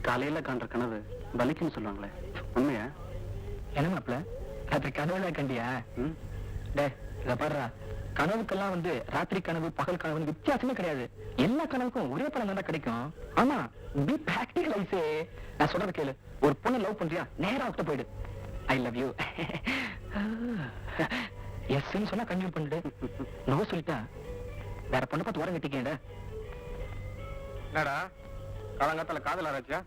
காலையில காண்ற கனவு பலிக்குன்னு சொல்லுவாங்களே, உண்மையா? என்ன மாப்பிள, ராத்திரி கனவுல கண்டியா? டே இத பாடுறா, கனவுக்கெல்லாம் ராத்திரி கனவு பகல் கனவு வித்தியாசமே கிடையாது. எல்லா கனவுக்கும் ஒரே படம் தான் கிடைக்கும். ஆமா, பி பிராக்டிகலைஸே. நான் சொல்றத கேளு. ஒரு பொண்ணு லவ் பண்றியா, நேரா அவட்ட போயிடு. ஐ லவ் யூ எஸ் சொன்னா கன்ஃபியூஸ் பண்ணிடு. நோ சொல்லிட்டா வேற பொண்ணு பார்த்து ஓரம் கட்டிக்கேட. என்னடா காலங்காத்தால காதல் ஆராய்ச்சியா?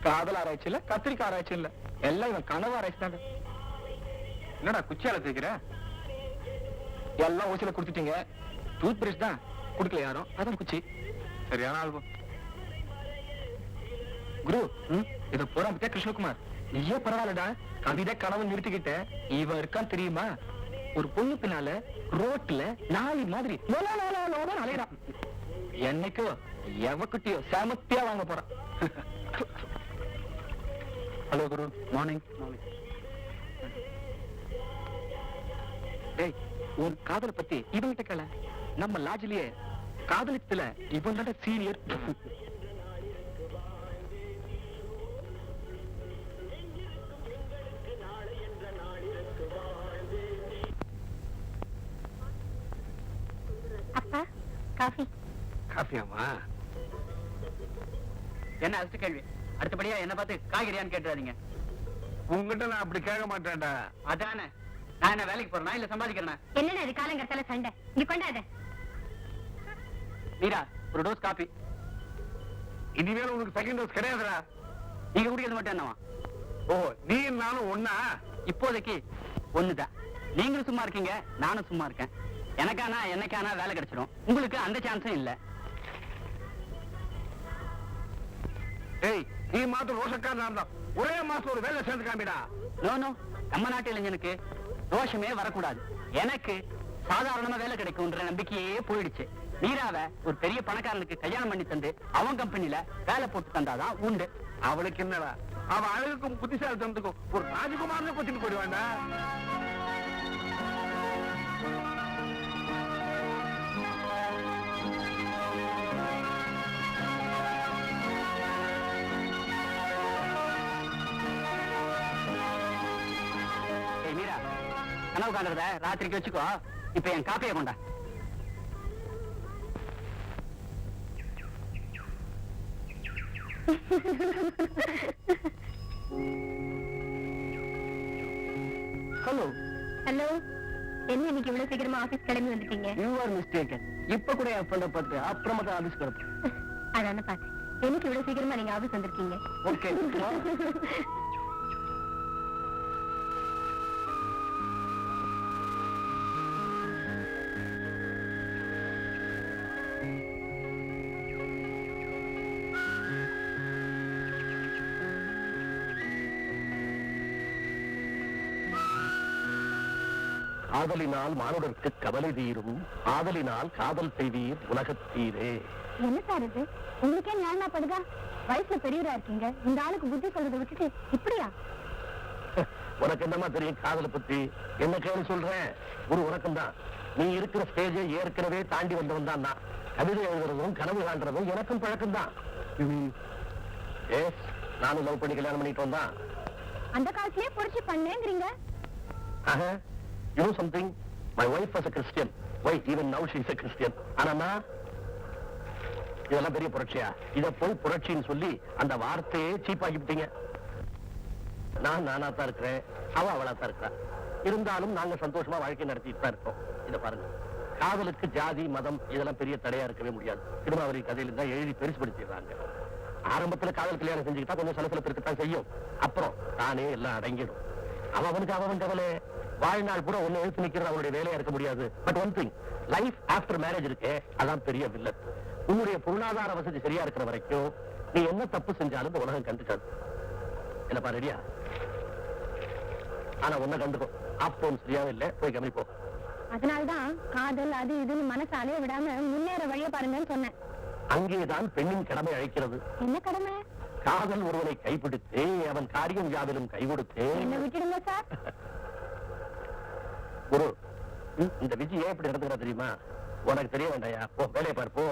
காதல் ஆராய்ச்சி இல்ல, கத்திரிக்காய் ஆராய்ச்சி இல்ல, எல்லாம் இவன் கனவு ஆராய்ச்சி தான். என்னடா குச்சியால தேய்க்கிற? எல்லாம் ஓசில குடுத்துட்டீங்க. டூத் பிரஷ் தான் குடுக்கல யாரும், அதான் குச்சி. சரியான ஆல்பம். குரு இத போறா பத்தியா கிருஷ்ணகுமார், நீயே பரவாயில்லடா. கவிதை கனவு நிறுத்திக்கிட்ட, இவன் இருக்கான் தெரியுமா? ஒரு பொண்ணு பின்னால ரோட்ல நாய் மாதிரி அலையறான். என்னைக்கோ எவக்குட்டியோ சாமத்தியா வாங்க போறான். ஹலோ குரு, மார்னிங். டேய், உன் காதலை பத்தி இவங்கிட்ட கேள. நம்ம லாட்ஜிலேயே காதலித்துல இவன் தான் சீனியர். அப்பா காஃபி. காஃபியாமா? என்ன அஸ்ட் கேள்வி? அடுத்தபடியா என்ன பார்த்து காய்கறியான்னு கேட்டுறாதீங்க. உங்ககிட்ட நான் அப்படி கேட்க மாட்டேன்டா. அதானே, நான் என்ன வேலைக்கு போறேனா இல்ல சம்பாதிக்கிறேனா? என்னடா இது காலங்கத்தால சண்டை? இங்க கொண்டாத. மீரா, ஒரு டோஸ் காபி. இனிமேல் உனக்கு செகண்ட் டோஸ் கிடையாதுடா. நீங்க குடிக்கிறது மட்டும் என்னவா? ஓ, நீ நானும் ஒண்ணா? இப்போதைக்கு ஒண்ணுதான். நீங்களும் சும்மா இருக்கீங்க, நானும் சும்மா இருக்கேன். எனக்கானா என்னைக்கானா வேலை கிடைச்சிடும். உங்களுக்கு அந்த சான்ஸும் இல்ல. ஏய், நீ மாத்திரம் ரோஷக்காரனா இருந்தா ஒரே மாசம் ஒரு வேலை சேர்ந்து காமிடா. நோ நோ, நம்ம நாட்டு இளைஞனுக்கு ரோஷமே வரக்கூடாது. எனக்கு சாதாரணமா வேலை கிடைக்கும்ன்ற நம்பிக்கையே போயிடுச்சு. மீராவை ஒரு பெரிய பணக்காரனுக்கு கல்யாணம் பண்ணி தந்து அவன் கம்பெனில வேலை போட்டு தந்தாதான் உண்டு. அவளுக்கு என்னடா, அவன் அழகுக்கும் புத்திசாலித்தனத்துக்கும் ஒரு ராஜகுமாரனை கொத்திட்டு போயிட வேண்டாம். மீரா, கனவு காண்றத ராத்திரிக்கு வச்சுக்கோ. இப்ப என் காப்பியை கொண்டா. ஹலோ. ஹலோ, என்ன இன்னைக்கு இவ்வளவு சீக்கிரமா ஆபீஸ் கிளம்பி வந்துட்டீங்க? You are mistaken. இப்ப கூட என் ஃப்ரெண்ட பார்த்து அப்புறமா தான் ஆபீஸ் கிளம்பு. அதான பாத்து, எனக்கு இவ்வளவு சீக்கிரமா நீங்க ஆபீஸ் வந்திருக்கீங்க. ஓகே. காதலினால் மானுடருக்கு கவலை தீரும், ஆதலினால் காதல் செய்வீர் உலகத்தீரே. என்ன சார் இது? உங்களுக்கே நியாயமா படுதா? வயசுல பெரியவரா இருக்கீங்க, இந்த ஆளுக்கு புத்தி சொல்றதை விட்டுட்டு இப்படியா? உனக்கு என்னமா தெரியும் காதலை பத்தி? என்ன கேள்வி சொல்றேன்? ஒரு உனக்கும் தான். நீ இருக்கிற ஸ்டேஜை ஏற்கனவே தாண்டி வந்தவன் தான் நான். கவிதை எழுதுறதும் கனவு காண்றதும் எனக்கும் பழக்கம் தான். நானும் லவ் பண்ணி கல்யாணம் பண்ணிட்டு வந்தான். அந்த காலத்திலேயே புரட்சி பண்ணேங்கிறீங்க. You know something? My wife was a Christian. Why? Even now she is a Christian. ஆனா இதெல்லாம் பெரிய புரட்சியா? இத போய் புரட்சின்னு சொல்லி அந்த வார்த்தையே சீப்பாக்கிட்டீங்க. நான் நானா தான் இருக்கிறேன், அவ அவளா தான் இருக்கா. இருந்தாலும் நாங்க சந்தோஷமா வாழ்க்கை நடத்திட்டு தான் இருக்கோம். இத பாருங்க, காதலுக்கு ஜாதி மதம் இதெல்லாம் பெரிய தடையா இருக்கவே முடியாது. திருமாவளி கதையில தான் எழுதி பெருசுபடுத்திடுறாங்க. ஆரம்பத்துல காதல் கல்யாணம் செஞ்சுக்கிட்டா கொஞ்சம் சலசலப்பு இருக்கத்தான் செய்யும். அப்புறம் தானே எல்லாம் அடங்கிடும். அவனுக்கு அவன் கவலை. வாழ்நாள் பூரா ஒண்ணு எழுத்து நிக்கிறது அவனுடைய வேலையா இருக்க முடியாது. But one thing, life after marriage இருக்கே, அதான் பெரிய வில்லன். உன்னுடைய பொருளாதார வசதி சரியா இருக்கிற வரைக்கும் நீ என்ன தப்பு செஞ்சாலும் இந்த உலகம் கண்டுக்காது. என்னப்பா ரெடியா? ஆனா உன்னை கண்டுக்கும். அப்போ சரியாவே இல்லை, போய் கவனிப்போம். அதனால்தான் காதல் அது இதுன்னு மனசு அலைய விடாம முன்னேற வழிய பாருங்கன்னு சொன்னேன். அங்கேதான் பெண்ணின் கடமை அழைக்கிறது. என்ன கடமை? காதல் ஒருவனை கைப்பிடித்து அவன் காரியம் யாவிலும் கை கொடுத்து. என்ன விட்டுடுங்க சார். குரு, இந்த விஜய் ஏன் இப்படி நடந்துக்கிறா தெரியுமா? உனக்கு தெரிய வேண்டாயா? போ வேலையை பாரு, போ.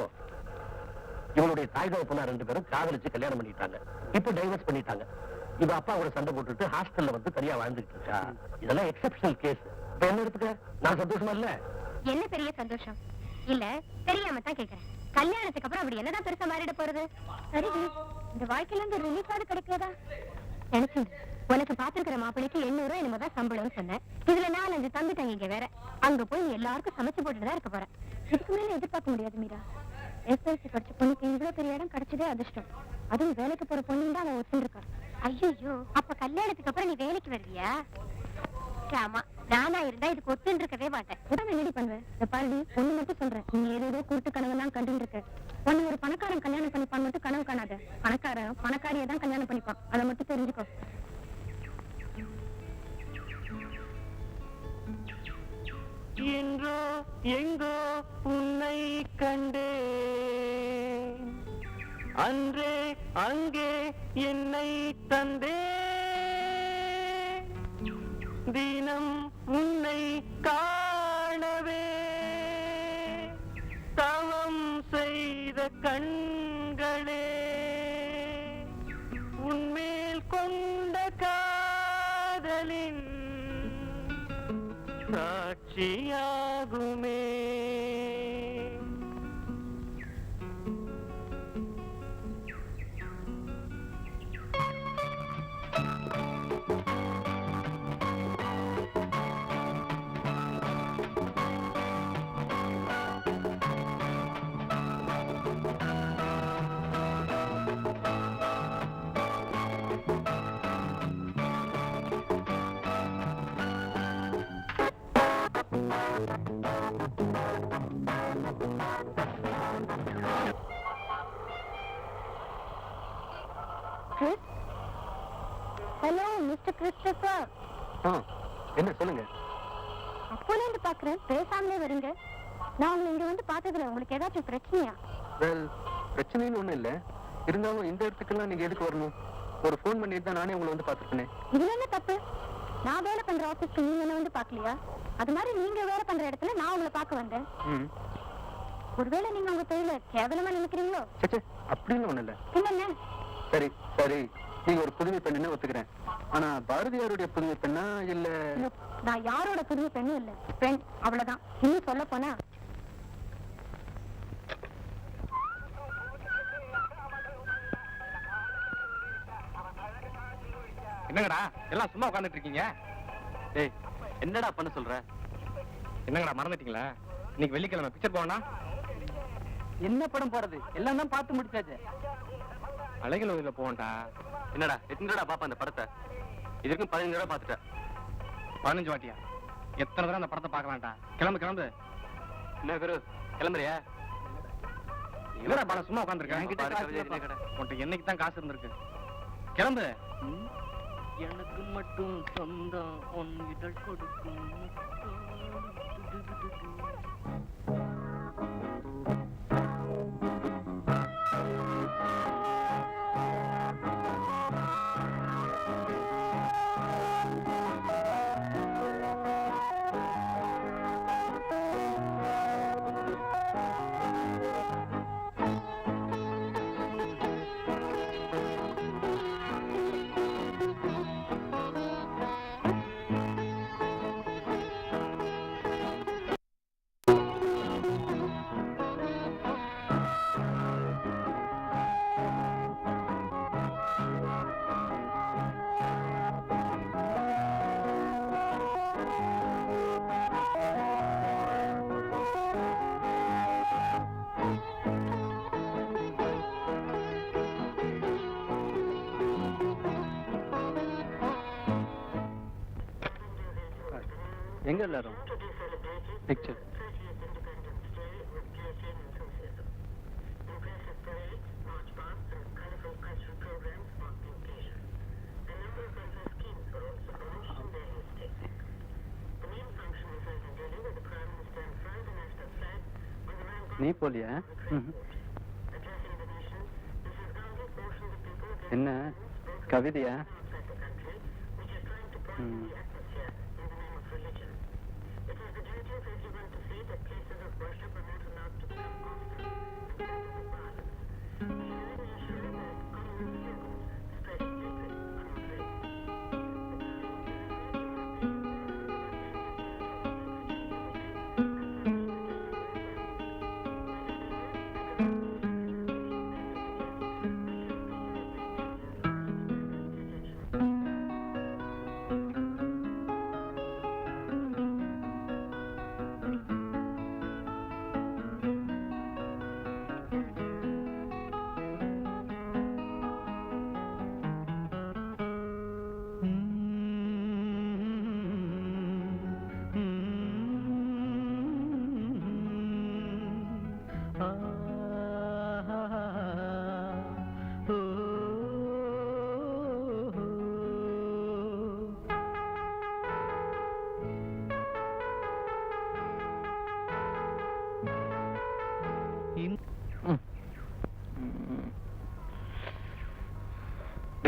இவனுடைய தாய் தகப்பனா 2 பேரும் காதலிச்சு கல்யாணம் பண்ணிட்டாங்க. இப்ப டைவர்ஸ் பண்ணிட்டாங்க. இவ அப்பாவோட சண்டை போட்டுட்டு ஹாஸ்டல்ல வந்து தனியா வாழ்ந்துட்டு இருக்கா. இதெல்லாம் எக்ஸெப்ஷனல் கேஸ். இப்ப என்ன எடுத்துக்க? நான் சந்தோஷமா இல்ல? என்ன பெரிய சந்தோஷம் இல்ல, தெரியாம தான் கேக்குறேன். கல்யாணத்துக்கு அப்புறம் அப்படி என்னதான் பெருசா மாறிட போறது? சரி, இந்த வாழ்க்கையில இருந்து ரிலீஃபாவது கிடைக்காதா? நினைச்சேன் உனக்கு பாத்துருக்கிற மாப்பிளைக்கு 800 ரூபாய் என்னமோதான் சம்பளம்னு சொன்னேன். இதுல 4-5 தம்பி தங்கிங்க வேற. அங்க போய் எல்லாருக்கும் சமைச்சு போட்டுதான் இருக்க போறேன். இதுக்கு மேல எதிர்பார்க்க முடியாது மீரா. எஸ்எல்சி படிச்ச பொண்ணுக்கு இவ்வளவு பெரிய இடம் கிடைச்சதே அதிர்ஷ்டம். அதுவும் வேலைக்கு போற பொண்ணு தான் அவன் ஒத்துன்னு இருக்கா. ஐயோ, அப்ப கல்யாணத்துக்கு அப்புறம் நீ வேலைக்கு வருவியா? ஆமா, நானா இருந்தா இதுக்கு ஒத்துன்னு இருக்கவே மாட்டேன். உடனே என்னடி பண்ணுவேன்? இந்த பாருடி, ஒண்ணு மட்டும் சொல்றேன், நீ ஏதோ கூட்டு கனவு தான் கண்டு இருக்க. ஒன்னு ஒரு பணக்காரன் கல்யாணம் பண்ணிப்பான் மட்டும் கனவு காணாத. பணக்காரன் பணக்காரியை தான் கல்யாணம் பண்ணிப்பான், அதை மட்டும் தெரிஞ்சுக்கோ. என்றோ எங்கோ உன்னை கண்டே, அன்றே அங்கே என்னை தந்தே, தினம் உன்னை காணவே தவம் செய்த கண்களே, உன்மேல் கொண்ட காதலின் சாட்சியாகுமே. Hello mister Christopher. என்ன சொல்லுங்க? அப்போல இருந்து பாக்குறேன், பேசாமலே வருங்க. நான் உங்களை இங்க வந்து பார்த்ததுல உங்களுக்கு ஏதாச்சும் பிரச்சனையா? பிரச்சனைன்னு ஒண்ணும் இல்ல. இருந்தாலும் இந்த இடத்துக்கெல்லாம் நீங்க எதுக்கு வரணும்? ஒரு போன் பண்ணிட்டு தான் நானே உங்களை வந்து பாத்துருக்கேன். இதுல என்ன தப்பு? நான் வேலை பண்ற ஆபீஸ்க்கு நீங்க என்ன வந்து பாக்கலையா? அது மாதிரி நீங்க வேலை பண்ற இடத்துல நான் உங்களை பார்க்க வந்தேன். ஒருவேளை நீங்க உங்க தொழில கேவலமா நினைக்கிறீங்களோ? அப்படின்னு ஒண்ணு இல்ல. என்ன? சரி சரி, நீங்க ஒரு புதுமை பெண்ணுன்னு ஒத்துக்கிறேன். ஆனா பாரதியாருடைய புதுமை பெண்ணா இல்ல? நான் யாரோட புதுமை பெண்ணும் இல்ல, பெண், அவ்வளவுதான். இன்னும் சொல்ல போனா என்னங்கடா எல்லாம் சும்மா உட்கார்ந்துட்டு இருக்கீங்க? ஏய், என்னடா பண்ண சொல்ற? என்னங்கடா மறந்துட்டீங்களா? இன்னைக்கு வெள்ளிக்கிழமை பிக்சர் போனா? என்ன படம் போறது? எல்லாம் தான் பார்த்து முடிச்சாச்சு. அழகில் உதவியில போவோம்டா. என்னடா எத்தனை தடவை பாப்பா அந்த படத்தை? இதுக்கும் 15 தடவை பார்த்துட்டேன். 15 வாட்டியா? எத்தனை தடவை அந்த படத்தை பார்க்கலாம்டா? கிளம்பு கிளம்பு. என்ன குரு, கிளம்புறியா? என்னடா படம் சும்மா உட்காந்துருக்கேன்? என்கிட்ட காசு இல்லப்பா. உன்கிட்ட என்னைக்கு தான் காசு இருந்திருக்கு? கிளம்பு. எனக்கு மட்டும் சொந்தம் உன் இதழ் கொடுக்கும். எங்க எல்லாரும்? பிக்சர். நீ போலியா? என்ன கவிதையா?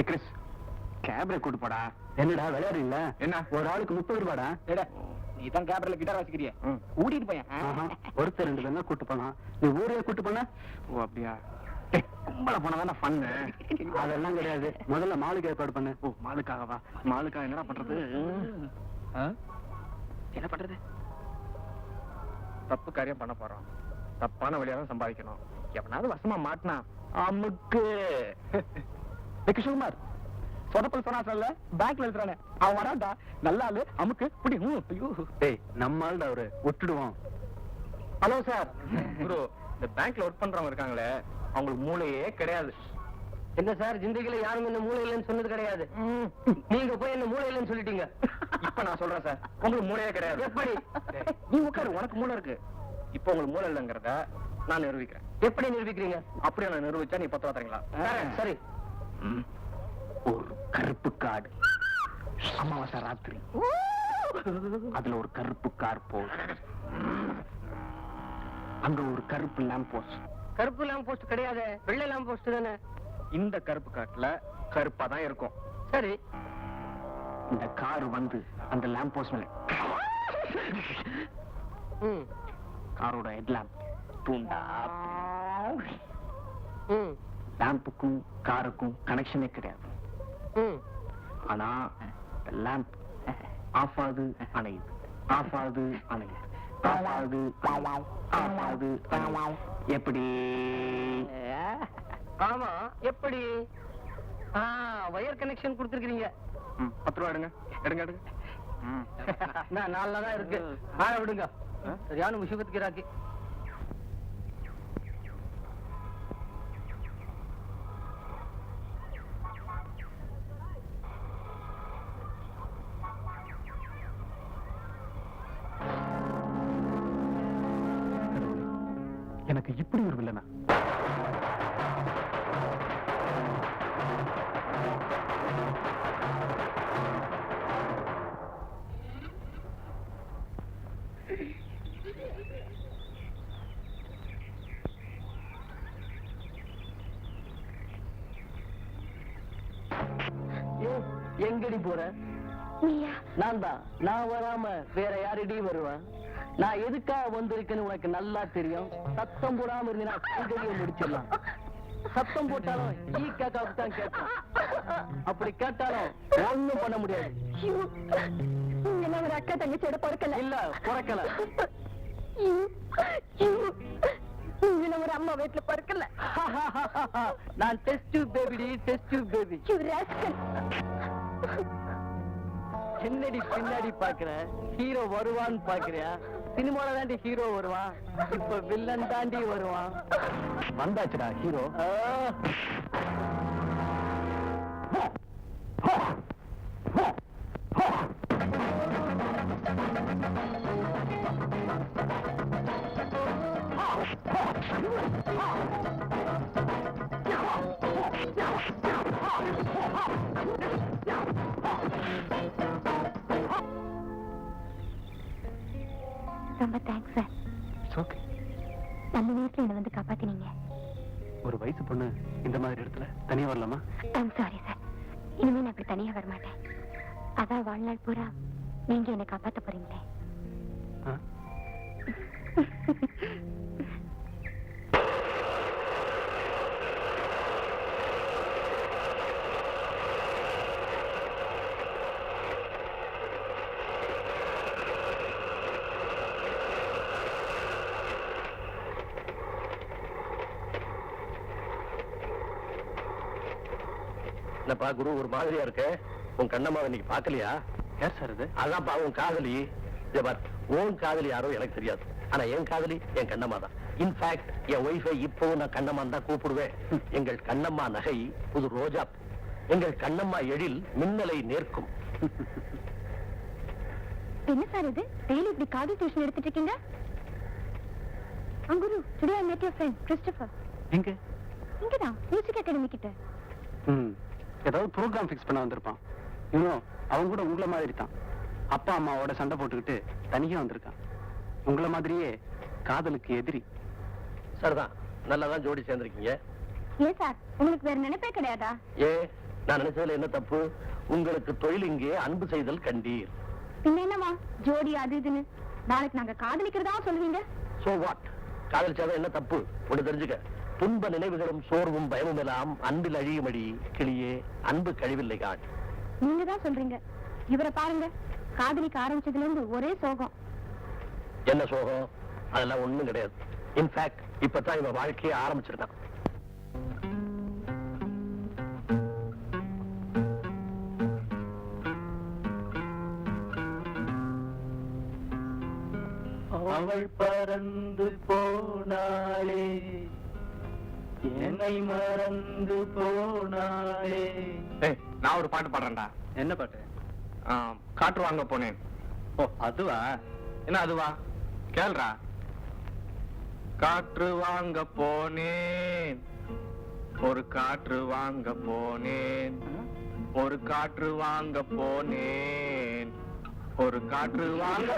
கிறிஸ் கேப்ல கூட்டு போடா. என்னடா விளையாடுறீங்களா? என்ன ஒரு ஆளுக்கு 30 ரூபாடா. நீ தான் கேப்ல கிட்டார் வாசிக்கிறிய, கூட்டிட்டு போயேன். ஒருத்தர் 2 பேர் கூட்டு போனா நீ ஊரே கூட்டு போன. ஓ அப்படியா? கும்பல போனதான ஃபன்னு. அதெல்லாம் கிடையாது. முதல்ல மாலுக்கு ஏற்பாடு பண்ணு. ஓ மாலுக்காகவா? மாலுக்காக என்னடா பண்றது? என்ன பண்றது? தப்பு காரியம் பண்ண போறோம், தப்பான வழியா தான் சம்பாதிக்கணும். எவனாவது வசமா மாட்டினா அமுக்கு. கிஷோகுமார் சொதப்பல் சொன்னா சொல்ல, பேங்க்ல எழுதுறானே அவன் வரான்டா. நல்லா அமுக்கு புடி. டேய் நம்ம ஆள்டா அவரு, விட்டுடுவோம். Hello sir. ப்ரோ, இந்த பேங்க்ல ஒர்க் பண்றவங்க இருக்காங்களே, அவங்களுக்கு மூளையே கிடையாது. என்ன சார், ஜிந்தகில யாரும் என்ன மூளை இல்லைன்னு சொன்னது கிடையாது. நீங்க போய் என்ன மூளை இல்லைன்னு சொல்லிட்டீங்க. இப்ப நான் சொல்றேன் சார், உங்களுக்கு மூளையே கிடையாது. எப்படி? நீ உட்காரு, உனக்கு மூளை இருக்கு. இப்ப உங்களுக்கு மூளை இல்லைங்கிறத நான் நிரூபிக்கிறேன். எப்படி நிரூபிக்கிறீங்க? அப்படியே நான் நிரூபிச்சா நீ 10 ரூபா தரீங்களா? சரி. ஒரு கருப்பு காடு, அமாவாசை ராத்திரி, அதுல ஒரு கருப்பு கார் போகுது. அங்க ஒரு கருப்பு லேம்ப் போஸ்ட். கருப்பு லேம்ப் போஸ்ட் கிடையாது, வெள்ளை லேம்ப் போஸ்ட் தானே. இந்த கருப்பு காட்டுல கருப்பா தான் இருக்கும். சரி. இந்த கார் வந்து அந்த லேம்ப் போஸ்ட் மேல காரோட ஹெட் லேம்ப் தூண்டா. லேம்புக்கும் காருக்கும் கனெக்ஷனே கிடையாது. ஆனா லேம்ப் ஆஃப் ஆகுது, அணையுது, ஆஃப் ஆகுது, அணையுது, ஆஃப் ஆகுது, ஆஃப் ஆகுது. எப்படி? ஆமா, எப்படி? வயர் கனெக்ஷன் கொடுத்துருக்கீங்க. 10 ரூபா எடுங்க, எடுங்க, எடுங்க. நல்லதான் இருக்கு. ஆள விடுங்க. சரியான முசிபத்துக்கு. எனக்கு இப்படி ஒரு வில்லனா? எங்கடி போற? நான் தான். நான் வராம வேற யாரடி வருவேன்? நான் எதுக்காக வந்திருக்கேன்னு உனக்கு நல்லா தெரியும். சத்தம் போடாம இருந்தீங்கன்னா கைகடியை முடிச்சிடலாம். சத்தம் போட்டாலும் ஈ கேட்காப்பு தான் கேட்கும். அப்படி கேட்டாலும் ஒண்ணும் பண்ண முடியாது. ஒரு அக்கா தங்கச்சியோட பொறுக்கல இல்ல, பொறக்கல. ஒரு அம்மா வீட்டுல பொறுக்கல. நான் டெஸ்ட் டியூப் பேபிடி, டெஸ்ட் டியூப் பேபி. என்னடி பின்னாடி பாக்குற? ஹீரோ வருவான்னு பாக்குறியா? சினிமால தாண்டி ஹீரோ வருவான், இப்ப வில்லன் தாண்டி வருவான். வந்தாச்சுடா ஹீரோ. ரொம்ப தேங்க்ஸ் சார். ஓகே. நல்ல நேரத்துல என்ன வந்து காப்பாத்தினீங்க. ஒரு வயசு பொண்ணு இந்த மாதிரி இடத்துல தனியா வரலாமா? I'm sorry sir. இனிமே நான் அப்படி தனியா வர மாட்டேன். அதான் வாழ்நாள் பூரா நீங்க என்னை காப்பாத்த போறீங்களே. என்னப்பா குரு, ஒரு மாதிரியா இருக்கு? உன் கண்ணம்மாவை இன்னைக்கு பாக்கலையா? யார் சார் இது? அதான்ப்பா உன் காதலி. உன் காதலி யாரோ எனக்கு தெரியாது, ஆனா என் காதலி என் கண்ணம்மா தான். இன்ஃபேக்ட் என் ஒய்ஃபை இப்போ நான் கண்ணம்மா தான் கூப்பிடுவேன். எங்கள் கண்ணம்மா நகை புது ரோஜா, எங்கள் கண்ணம்மா எழில் மின்னலை நேர்க்கும். என்ன சார் இது? டெய்லி இப்படி காதல் டியூஷன் எடுத்துட்டு இருக்கீங்க? குரு, today I met your friend Christopher. எங்க? இங்கதான் மியூசிக் அகாடமி கிட்ட. ஏதாவது ப்ரோக்ராம் ஃபிக்ஸ் பண்ண வந்திருப்பான். இன்னும் அவன் கூட உங்களை மாதிரி தான். அப்பா அம்மாவோட சண்டை போட்டுக்கிட்டு தனியா வந்திருக்கான். உங்களை மாதிரியே காதலுக்கு எதிரி. சரிதான், நல்லாதான் ஜோடி சேர்ந்திருக்கீங்க. ஏன் சார், உங்களுக்கு வேற நினைப்பே கிடையாதா? ஏ நான் நினைச்சதுல என்ன தப்பு? உங்களுக்கு தொழில் இங்கே, அன்பு செய்தல் கண்டீர். பின்ன என்னமா ஜோடி அது இதுன்னு நாளைக்கு நாங்க காதலிக்கிறதா சொல்லுவீங்க? So what? காதலிச்சாதான் என்ன தப்பு? ஒன்று தெரிஞ்சுக்க, துன்ப நினைவுகளும் சோர்வும் பயமும் எல்லாம் அன்பில் அழியுமடி கிளியே, அன்பு கழிவில்லை காட். நீங்க தான் சொல்றீங்க. இவரை பாருங்க, காதலிக்க ஆரம்பிச்சதுல இருந்து ஒரே சோகம். என்ன சோகம்? அதெல்லாம் ஒண்ணும் கிடையாது. இன்ஃபேக்ட் இப்பதான் இவன் வாழ்க்கையை ஆரம்பிச்சிருக்கான். அவள் பறந்து போனாளே, என்னை மறந்து போனாளே. நான் ஒரு பாட்டு பாடுறேன்டா. என்ன பாட்டு? காற்று வாங்க போனேன். ஓ அதுவா? என்ன அதுவா? கேள்றா. காற்று வாங்க போனேன், ஒரு காற்று வாங்க போனேன், ஒரு காற்று வாங்க போனேன், ஒரு காற்று வாங்க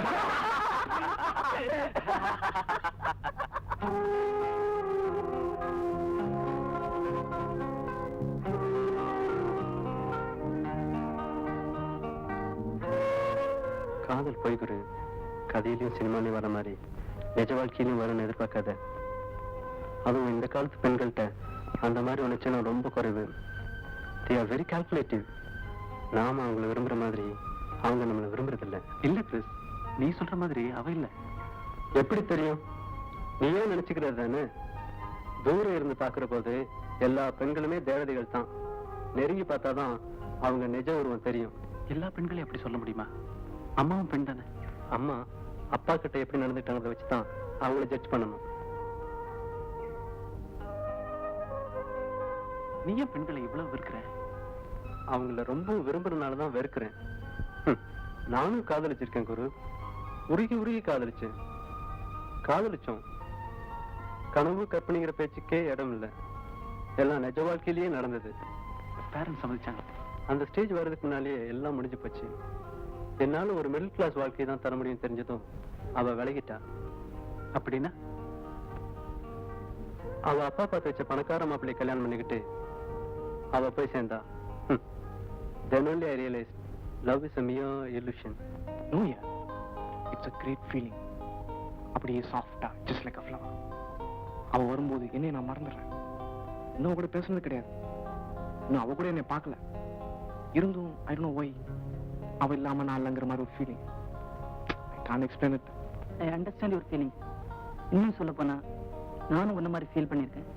காதல் போய் குரு. கதையிலயும் சினிமாலையும் வர மாதிரி நிஜ வாழ்க்கையிலும் வரும்னு எதிர்பார்க்காத. அதுவும் இந்த காலத்து பெண்கள்கிட்ட அந்த மாதிரி உணர்ச்சினா ரொம்ப குறைவு. they are very calculative. நாம அவங்கள விரும்புற மாதிரி அவங்க நம்மளை விரும்புறதில்ல. இல்ல கிறிஸ், நீ சொல்ற மாதிரி அவ இல்ல. எப்படி தெரியும்? நீயே நினைச்சுக்கிறது தானே. தூரம் இருந்து பாக்குற போது எல்லா பெண்களுமே தேவதைகள் தான். நெருங்கி பார்த்தாதான் அவங்க நிஜ உருவம் தெரியும். எல்லா பெண்களையும் எப்படி சொல்ல முடியுமா? அம்மாவும் பெண் தானே. அம்மா அப்பா கிட்ட எப்படி நடந்துட்டாங்கிறத வச்சுதான் அவங்கள ஜட்ஜ் பண்ணணும். நீ ஏன் பெண்களை இவ்வளவு வெறுக்கிற? அவங்கள ரொம்ப விரும்புறதுனாலதான் வெறுக்கிறேன். நானும் காதலிச்சிருக்கேன் குரு. உருகி உருகி காதலிச்சோம். கனவு கற்பனைங்கிற பேச்சுக்கே இடம் இல்லை. எல்லாம் நிஜ வாழ்க்கையிலேயே நடந்தது. பேரண்ட்ஸ் சம்மதிச்சாங்க. அந்த ஸ்டேஜ் வர்றதுக்கு முன்னாலேயே எல்லாம் முடிஞ்சு போச்சு. என்னால ஒரு மிடில் கிளாஸ் வாழ்க்கையை தான் தர முடியும் தெரிஞ்சதும் அவ விலகிட்டா. அப்படின்னா அவ அப்பா பார்த்து வச்ச பணக்கார மாப்பிள்ளை கல்யாணம் பண்ணிக்கிட்டு அவ போய் சேர்ந்தா. Then only I realized love is a mere illusion. No, yeah. It's a great feeling. அப்படியே சாஃப்டா, just like a flower. அவ வரும்போது என்னை நான் மறந்துடுறேன். இன்னும் கூட பேசுனது கிடையாது. இன்னும் அவ கூட என்னை பார்க்கல. இருந்தும் I don't know why. அவ இல்லாம நான் இல்லைங்கிற மாதிரி ஒரு feeling. I can't explain it. I understand your feeling. இன்னும் சொல்ல போனா நானும் உன்ன மாதிரி ஃபீல் பண்ணியிருக்கேன்.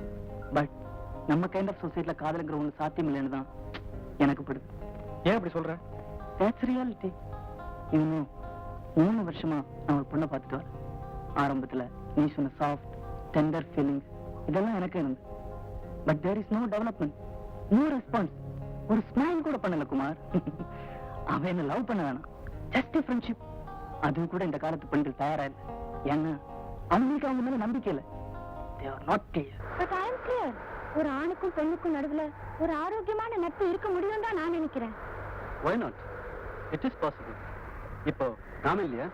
பட் நம்ம கைண்ட் ஆஃப் சொசைட்டில காதலுங்கிற ஒண்ணு சாத்தியம் இல்லைன்னு தான் எனக்கு படுது. ஏன் அப்படி சொல்ற? That's reality. இன்னும் 3 வருஷமா நான் ஒரு பொண்ணை பார்த்துட்டு வரேன். ஆரம்பத்துல நீ சொன்ன சாஃப்ட் டெண்டர் ஃபீலிங்ஸ் இதெல்லாம் எனக்கு இருந்து. But there is no development, no response. ஒரு ஸ்மைல் கூட பண்ணல குமார். அவன் என்ன லவ் பண்ண வேணாம், ஜஸ்ட் ஃப்ரெண்ட்ஷிப். அதுவும் கூட இந்த காலத்து பெண்கள் தயாரா இல்லை. ஏன்னா அவங்களுக்கு அவங்க மேல நம்பிக்கை இல்லை. They are not clear. But I am clear. ஒரு ஆணுக்கும் பெண்ணுக்கும் நடுவுல ஒரு ஆரோக்கியமான நட்பு இருக்க முடியும் தான் நான் நினைக்கிறேன். Why not? It is possible. இப்போ நாம இல்லையா?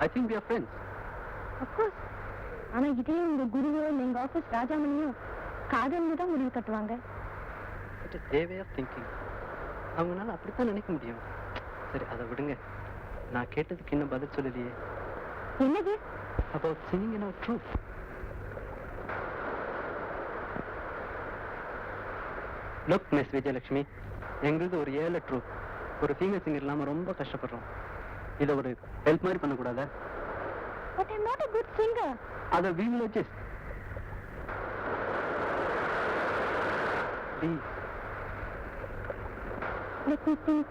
I think we are friends. Of course. ஆனா இதே உங்க குருவோ எங்க ஆபீஸ் ராஜாமணியோ காதல்னு தான் முடிவு கட்டுவாங்க. It is their way of thinking. அவங்களால அப்படித்தான் நினைக்க முடியும். சரி அதை விடுங்க. நான் கேட்டதுக்கு இன்னும் பதில் சொல்லலையே. என்னது? About singing in our troupe. Look, Miss Vijayalakshmi, எங்களுது ஒரு 7 ட்ரூப். ஒரு ஃபீமேல் சிங்கர் இல்லாம ரொம்ப கஷ்டப்படுறோம். இத ஒரு ஹெல்ப் மாதிரி பண்ணக்கூடாதா? But I'm not a good singer. அதை we will adjust. Please. Let me think.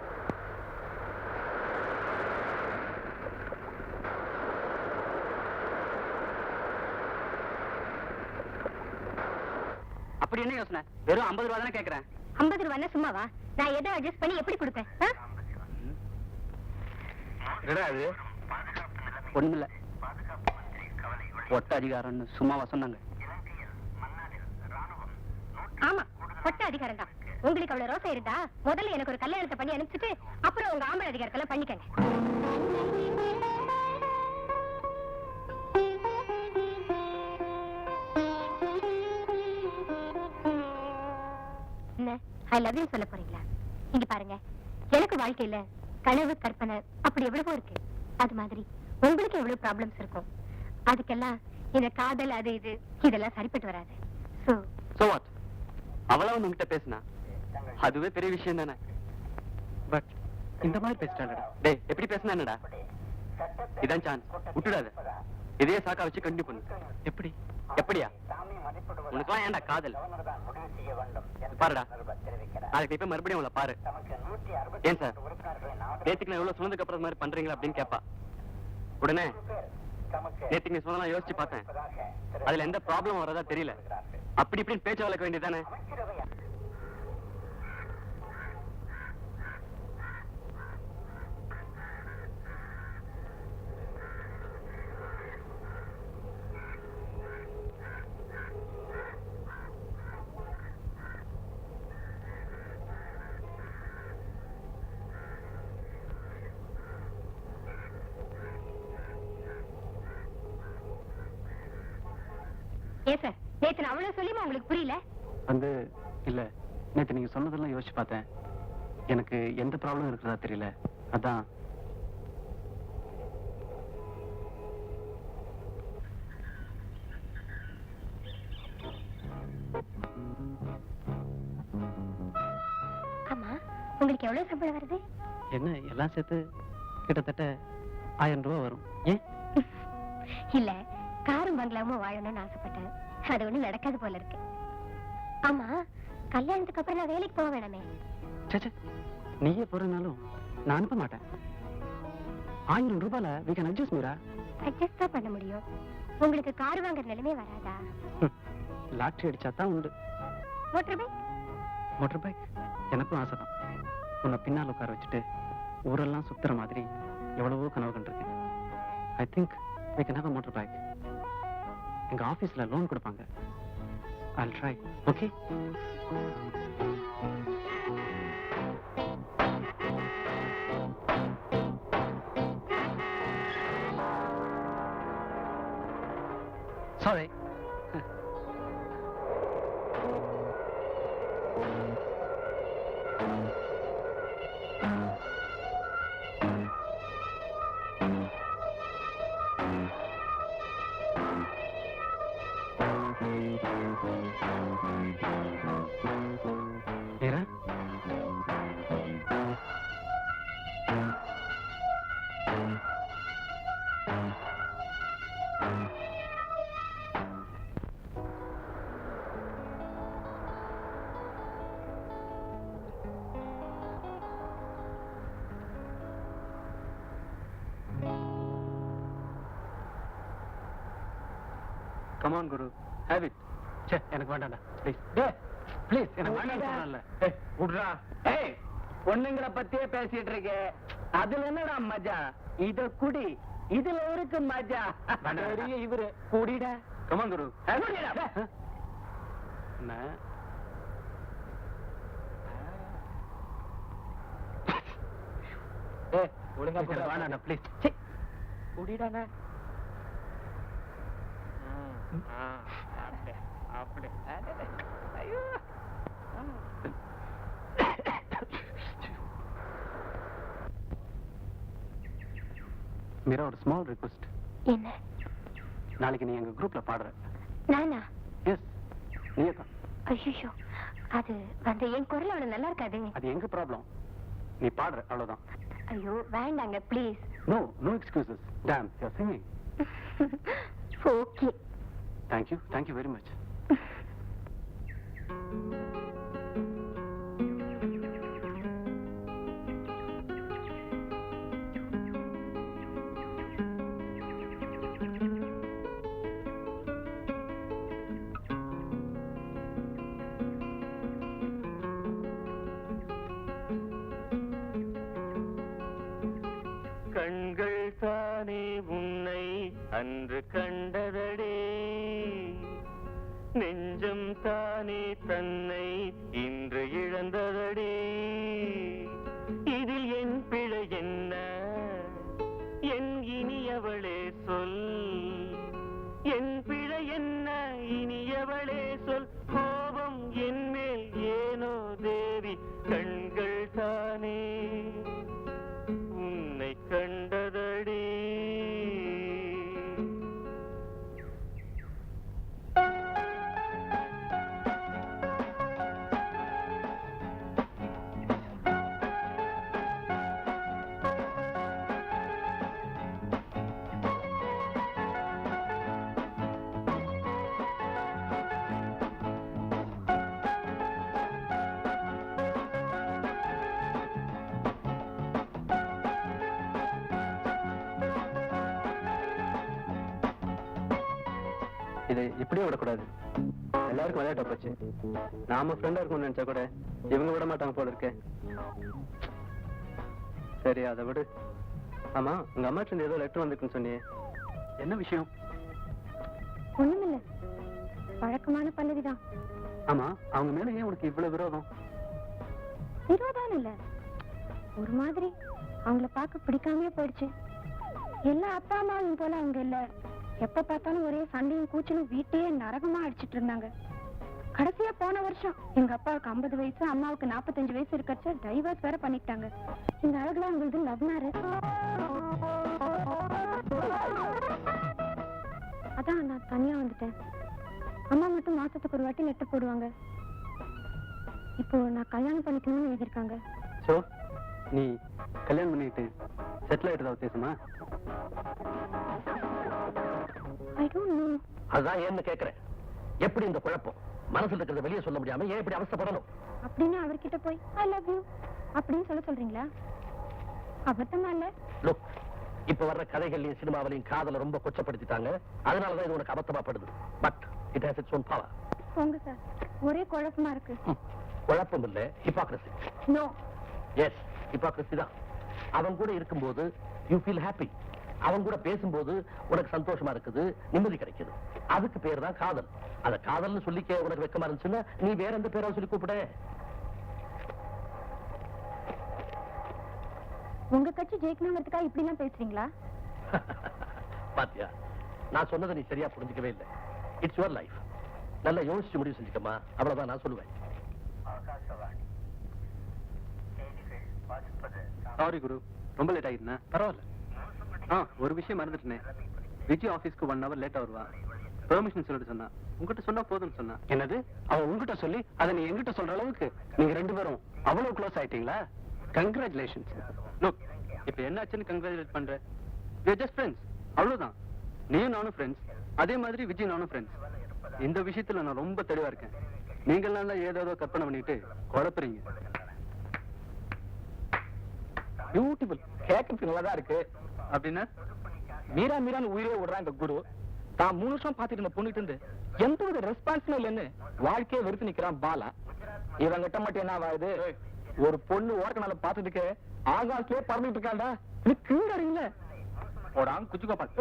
அப்படி என்ன யோசனை? வெறும் 50 ரூபா தானே கேக்குறேன். 50 ரூபாய்னா சும்மாவா? நான் எதை அட்ஜஸ்ட் பண்ணி எப்படி கொடுப்பேன்? என்னடா இது? ஒண்ணுமில்ல, ஒட்ட அதிகாரம்னு சும்மாவா சொன்னாங்க? ஆமா, ஒட்ட அதிகாரம் தான். உங்களுக்கு அவ்வளவு ரோசை இருந்தா முதல்ல எனக்கு ஒரு கல்யாணத்தை பண்ணி அனுப்பிச்சிட்டு அப்புறம் உங்க ஆம்பளை அதிகாரத்தெல்லாம் பண்ணிக்கங்க. என்ன ஐ லவ் யூ சொல்ல போறீங்களா? இங்க பாருங்க, எனக்கு வாழ்க்கையில கனவு கற்பனை அப்படி எவ்வளவோ இருக்கு. அது மாதிரி உங்களுக்கு எவ்வளவு ப்ராப்ளம்ஸ் இருக்கும். அதுக்கெல்லாம் இந்த காதல் அது இது இதெல்லாம் சரிப்பட்டு வராது. So what? அவளா உங்ககிட்ட பேசினா அதுவே பெரிய விஷயம் தானே. பட் இந்த மாதிரி பேசிட்டாடா. டேய், எப்படி பேசினா என்னடா? இதான் சான்ஸ், விட்டுடாத. இதே சாக்கா வச்சு கண்டினியூ பண்ணு. எப்படி? எப்படியா? உனக்குலாம் ஏன்டா காதல்? பாருடா, நாளைக்கு இப்ப மறுபடியும் அவளை பாரு. ஏன் சார் நேத்துக்கு நான் எவ்வளவு சொன்னதுக்கு அப்புறம் மாதிரி பண்றீங்களா அப்படின்னு கேப்பா. உடனே நேத்துக்கு நீ சொன்னா யோசிச்சு பார்த்தேன், அதுல எந்த ப்ராப்ளம் வரதா தெரியல. அப்படி இப்படின்னு பேச்சு வளர்க்க வேண்டியதானே. ஏன் சார், நேத்து நான் அவ்வளவு சொல்லியுமா உங்களுக்கு புரியல? இல்ல, நேத்து நீங்க சொன்னதெல்லாம் யோசிச்சு பார்த்தேன். எனக்கு எந்த ப்ராப்ளம் இருக்கிறதா தெரியல. அதான். ஆமா, உங்களுக்கு எவ்வளவு சம்பளம் வருது? என்ன எல்லாம் சேர்த்து கிட்டத்தட்ட 1000 ரூபாய் வரும். ஏன்? இல்ல, காரும் பங்களாவும் வாழணும்னு ஆசைப்பட்டேன். அது ஒண்ணு நடக்காது போல இருக்கு. ஆமா, கல்யாணத்துக்கு அப்புறம் நான் வேலைக்கு போக வேணாமே? சே, நீயே போறதுனாலும் நான் அனுப்ப மாட்டேன். 1000 ரூபாயில we can adjust Meera. Adjust தான் பண்ண முடியும். உங்களுக்கு கார் வாங்குற நிலைமை வராதா? லாட்டரி அடிச்சா தான் உண்டு. Motor bike? மோட்டர் பைக் எனக்கும் ஆசைதான். உன்னை பின்னால் உட்கார வச்சுட்டு ஊரெல்லாம் சுத்துற மாதிரி எவ்வளவோ கனவு கண்டிருக்கேன். I think we can have a motor bike. எங்க ஆபீஸ்ல லோன் கொடுப்பாங்க. I'll try. Okay? Sorry. Mira. Come on, Guru. Have it. Che, எனக்கு வேண்டாம்டா. Please. ப்ளீஸ், எனக்கு வேண்டாம்னு சொல்றேன்ல. விடுறா. ஏய், பொண்ணுங்களை பத்தியே பேசிட்டு இருக்க. அதுல என்னடா மஜா? இத குடி, இதுல இருக்கு மஜா. பெரிய இவரு குடிடா. Come on, Guru. குடிடா. என்ன? ஏய், ஒழுங்கா Please, எனக்கு வேண்டாம்டா. Please. குடிடானா. அப்படி ஐயோ. மீரா, ஒரு ஸ்மால் ரிக்வெஸ்ட். என்ன? நாளைக்கு நீ எங்க குரூப்ல பாடுற. நானா? எஸ், நீயே தான். ஐயோ, அது வந்து என் குரல் அவ்வளவு நல்லா இருக்காது. அது எங்க ப்ராப்ளம்? நீ பாடுற, அவ்வளவுதான். ஐயோ வேண்டாங்க, please. No excuses. Damn, you're singing. Okay. Thank you very much. கண்கள் தானே உன்னை அன்று கண்டதடே, நெஞ்சம் தானே தன்னை இன்று இழந்ததடே. இதில் என் பிழை என்ன? என் இனியவளே சொல். என் பிழை என்ன? இனியவளே சொல். கோபம் என் மேல் ஏனோ தேவி கண்கள் தானே உன்னை கண்டதடி. இது இப்படியே விடக்கூடாது. எல்லாருக்கும் விளையாட்ட போச்சு. நாம ஃப்ரெண்டா இருக்கும்னு நினைச்சா கூட இவங்க விட மாட்டாங்க போல இருக்கே. சரி அதை விடு. ஆமா உங்க அம்மா கிட்ட ஏதோ லெட்டர் வந்திருக்குன்னு சொன்னியே, என்ன விஷயம்? ஒண்ணுமில்ல, வழக்கமான பல்லவிதான். ஆமா அவங்க மேல ஏன் உனக்கு இவ்வளவு விரோதம்? விரோதம் இல்ல, ஒரு மாதிரி அவங்கள பார்க்க பிடிக்காமயே போயிடுச்சு. எல்லா அப்பா அம்மாவும் போல அவங்க இல்ல. எப்ப பார்த்தாலும் ஒரே சண்டையும் கூச்சலும் வீட்டையே நரகமா அடிச்சிட்டு இருந்தாங்க. கடைசியா போன வருஷம் எங்க அப்பாவுக்கு 50 வயசு, அம்மாவுக்கு 45 வயசு இருக்கச்ச டைவர்ஸ் வேற பண்ணிட்டாங்க. இந்த அழகுல அவங்களுக்கு லவ் மேரேஜ். அதான் நான் தனியா வந்துட்டேன். அம்மா மட்டும் மாசத்துக்கு ஒரு வாட்டி லெட்டர் போடுவாங்க. இப்போ நான் கல்யாணம் பண்ணிக்கணும்னு எழுதியிருக்காங்க. சோ நீ கல்யாணம் பண்ணிட்டு செட்டில் ஆயிட்டதா உத்தேசமா? I don't know. அதான் ஏன்னு கேக்குறேன். எப்படி இந்த குழப்பம்? மனசுல இருக்கிறத வெளியே சொல்ல முடியாம ஏன் இப்படி அவஸ்தைப்படணும்? அப்படின்னு அவர்கிட்ட போய் ஐ லவ் யூ அப்படின்னு சொல்றீங்களா? அபத்தமா இல்ல? லுக், இப்ப வர்ற கதைகள்லயும் சினிமாவிலையும் காதலை ரொம்ப கொச்சப்படுத்திட்டாங்க. அதனாலதான் இது உனக்கு அபத்தமா படுது. But it has its own power. போங்க சார், ஒரே குழப்பமா இருக்கு. குழப்பம் இல்ல, ஹிப்போக்ரசி. நோ. எஸ், ஹிப்போக்ரசி தான். அவன் கூட இருக்கும்போது யூ ஃபீல் ஹாப்பி. அவன் கூட பேசும்போது உனக்கு சந்தோஷமா இருக்குது, நிம்மதி கிடைக்குது. அதுக்கு பேர் தான் காதல். அத காதல்னு சொல்லிக்க உனக்கு வெக்கமா இருந்துச்சுன்னா நீ வேற எந்த பேரை சொல்லி கூப்பிட. உங்க கட்சி ஜெயிக்கணுங்கிறதுக்காக இப்படி எல்லாம் பேசுறீங்களா? பாத்தியா, நான் சொன்னதை நீ சரியா புரிஞ்சுக்கவே இல்லை. It's your life. நல்லா யோசிச்சு முடிவு செஞ்சுக்கமா, அவ்வளவுதான் நான் சொல்லுவேன். சாரி குரு, ரொம்ப லேட் ஆகிடுனா? பரவாயில்ல. ஒரு விஷயம் மறந்துட்டேனே. விஜய் ஆபீஸ்க்கு 1 hour லேட்டா வருவா. பெர்மிஷன் சொல்லிட்டு சொன்னா. உங்ககிட்ட சொன்னா போதும்னு சொன்னா. என்னது? அவன் உங்ககிட்ட சொல்லி அதை நீ என்கிட்ட சொல்ற அளவுக்கு நீங்க 2 பேரும் அவ்வளவு க்ளோஸ் ஆயிட்டீங்களா? கங்க்ராச்சுலேஷன்ஸ். லுக், இப்ப என்னாச்சுன்னு கங்க்ராச்சுலேட் பண்ற? we are just friends. அவ்வளவுதான். நீயும் நானும் ஃப்ரெண்ட்ஸ், அதே மாதிரி விஜய் நானும் ஃப்ரெண்ட்ஸ். இந்த விஷயத்துல நான் ரொம்ப தெளிவா இருக்கேன். நீங்களாம் தான் ஏதோ கற்பனை பண்ணிட்டு குழப்பறீங்க. பியூட்டிஃபுல். கேட்கறதுக்கு நல்லாதான் இருக்கு. அப்படின்னா மீரா மீரான்னு உயிரே விடுறான் இந்த குரு. தான் 3 வருஷம் பாத்துட்டு இருந்த பொண்ணுட்டு இருந்து எந்த ஒரு ரெஸ்பான்ஸும் இல்லைன்னு வாழ்க்கையை வெறுத்து நிக்கிறான் பாலா. இவங்கிட்ட மட்டும் என்ன ஆகுது? ஒரு பொண்ணு ஓரக்கனால பாத்துட்டுக்கு ஆகாஷ்லயே பறந்துட்டு இருக்காண்டா. நீ கீழடிங்கள போடாம குச்சி கோபால்.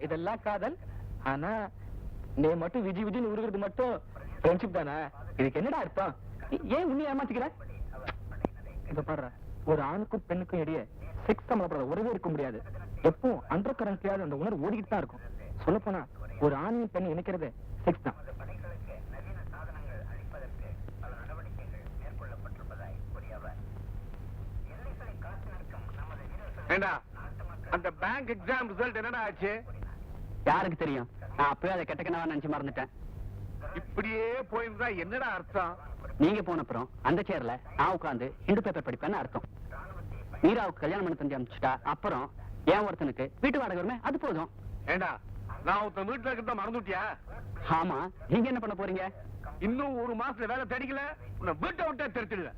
இதெல்லாம் காதல். ஆனா நீ மட்டும் விஜய் விஜய்னு உருகிறது மட்டும் ஃப்ரெண்ட்ஷிப் தானே? இதுக்கு என்னடா அர்த்தம்? ஏன் உன்னை ஏமாத்திக்கிற? இத பாரு, ஒரு ஆணுக்கும் பெண்ணுக்கும் இடையே செக்ஸ் சம்பந்தப்பட உறவே இருக்க முடியாது. எப்பவும் அண்டர் கரண்ட்லயாவது அந்த உணர்வு ஓடிக்கிட்டு தான் இருக்கும். சொல்ல போனா ஒரு ஆணையும் பெண்ணை இணைக்கிறது செக்ஸ் தான். அந்த பேங்க் எக்ஸாம் ரிசல்ட் என்னடா ஆச்சு? யாருக்கு தெரியும்? நான் அப்பவே அதை கெட்ட கனவா நினைச்சு மறந்துட்டேன். இப்படியே போயிருந்தா என்னடா அர்த்தம்? நீங்க போன அப்புறம் அந்த சேர்ல நான் உட்கார்ந்து ஹிந்து பேப்பர் படிப்பேன்னு அர்த்தம். மீராவுக்கு கல்யாணம் பண்ணி தந்து அனுப்பிச்சுட்டா அப்புறம் ஏன் ஒருத்தனுக்கு வீட்டு வாடகை வருமே, அது போதும். ஏண்டா, நான் ஒருத்தன் வீட்டுல இருக்கிறத மறந்துட்டியா? ஆமா, நீங்க என்ன பண்ண போறீங்க? இன்னும் 1 மாசத்துல வேலை தேடிக்கல, உன்னை வீட்டை விட்டே தெரிச்சிடுவேன்.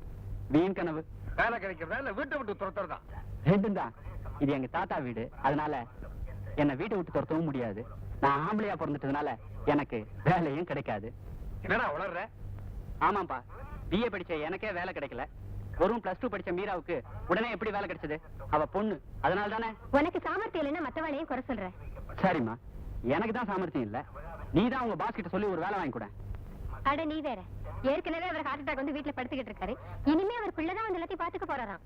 வீண் கனவு. வேலை கிடைக்கிறதா இல்ல வீட்டை விட்டு துரத்துறதா? ரெண்டும் தான். இது எங்க தாத்தா வீடு, அதனால என்ன வீட்டை விட்டு துரத்தவும் முடியாது. நான் ஆம்பளையா பிறந்துட்டதுனால எனக்கு வேலையும் கிடைக்காது. என்னடா உளர்ற? ஆமாப்பா, பிஏ படிச்ச எனக்கே வேலை கிடைக்கல. வெறும் +2 படிச்ச மீராவுக்கு உடனே எப்படி வேலை கிடைச்சது? அவ பொண்ணு, அதனால தானே. உனக்கு சாமர்த்தியம் இல்லைன்னா மத்தவாளையும் குறை சொல்ற. சரிம்மா, எனக்கு தான் சாமர்த்தியம் இல்ல. நீ தான் உங்க பாஸ் கிட்ட சொல்லி ஒரு வேலை வாங்கி கூட. அட நீ வேற. ஏற்கனவே அவர் ஹார்ட் அட்டாக் வந்து வீட்டுல படுத்துக்கிட்டு இருக்காரு. இனிமே அவர் பிள்ளைதான் வந்து எல்லாத்தையும் பாத்துக்க போறாராம்.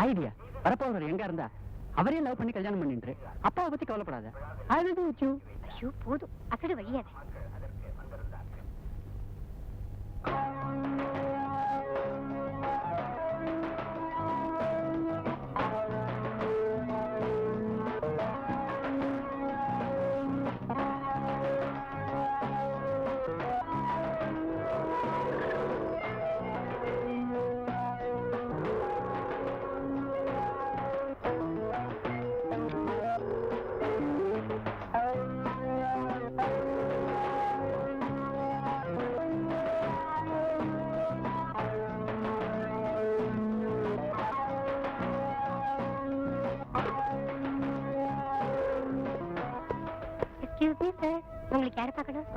ஐடியா. வரப்போவர் எங்க இருந்தா அவரே லவ் பண்ணி கல்யாணம் பண்ணிட்டு அப்பாவை பத்தி கவலைப்படாத. ஐயோ போதும், அசடு வழியாத. எக்ஸ்கியூஸ் மீ சார், உங்களுக்கு யாரை பார்க்கணும்?